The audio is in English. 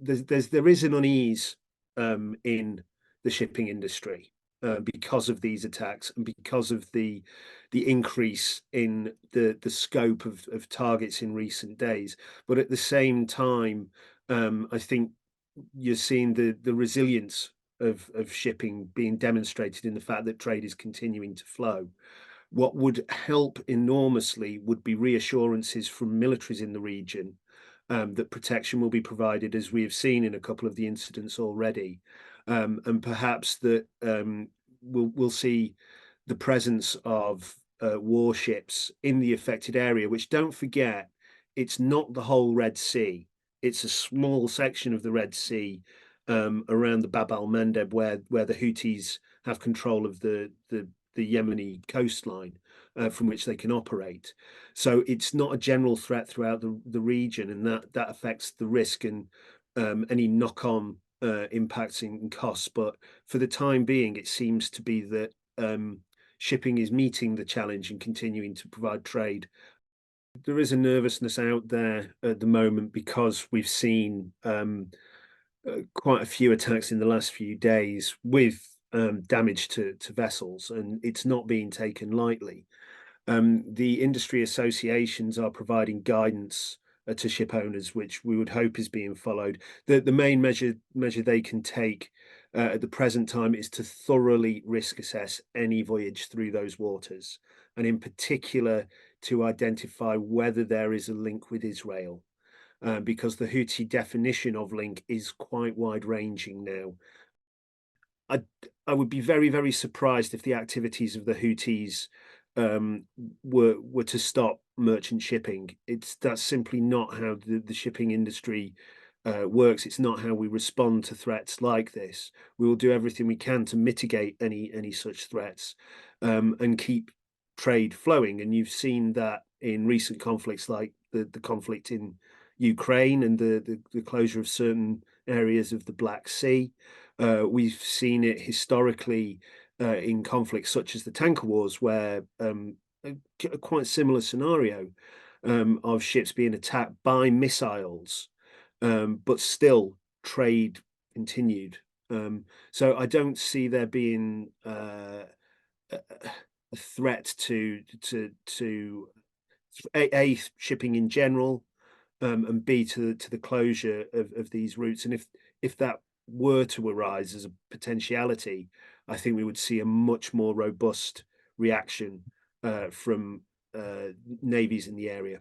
there is an unease in the shipping industry because of these attacks and because of the increase in the scope of targets in recent days. But at the same time, I think you're seeing the resilience of shipping being demonstrated in the fact that trade is continuing to flow. What would help enormously would be reassurances from militaries in the region that protection will be provided, as we have seen in a couple of the incidents already, and perhaps that we'll see the presence of warships in the affected area, which, don't forget, it's not the whole Red Sea. It's a small section of the Red Sea around the Bab el-Mandeb where the Houthis have control of the Yemeni coastline from which they can operate. So it's not a general threat throughout the region, and that affects the risk and any knock-on impacts in costs. But for the time being, it seems to be that shipping is meeting the challenge and continuing to provide trade. There is a nervousness out there at the moment because we've seen quite a few attacks in the last few days with damage to vessels, and it's not being taken lightly. The industry associations are providing guidance to ship owners, which we would hope is being followed. The main measure they can take at the present time is to thoroughly risk assess any voyage through those waters, and in particular to identify whether there is a link with Israel. Because the Houthi definition of link is quite wide-ranging now. I would be very, very surprised if the activities of the Houthis were to stop merchant shipping. That's simply not how the shipping industry works. It's not how we respond to threats like this. We will do everything we can to mitigate any such threats and keep trade flowing. And you've seen that in recent conflicts, like the conflict in Ukraine and the closure of certain areas of the Black Sea. We've seen it historically in conflicts such as the tanker wars, where a quite similar scenario of ships being attacked by missiles, but still trade continued. So I don't see there being a threat to a shipping in general, and B to the closure of these routes. And if that were to arise as a potentiality, I think we would see a much more robust reaction from navies in the area.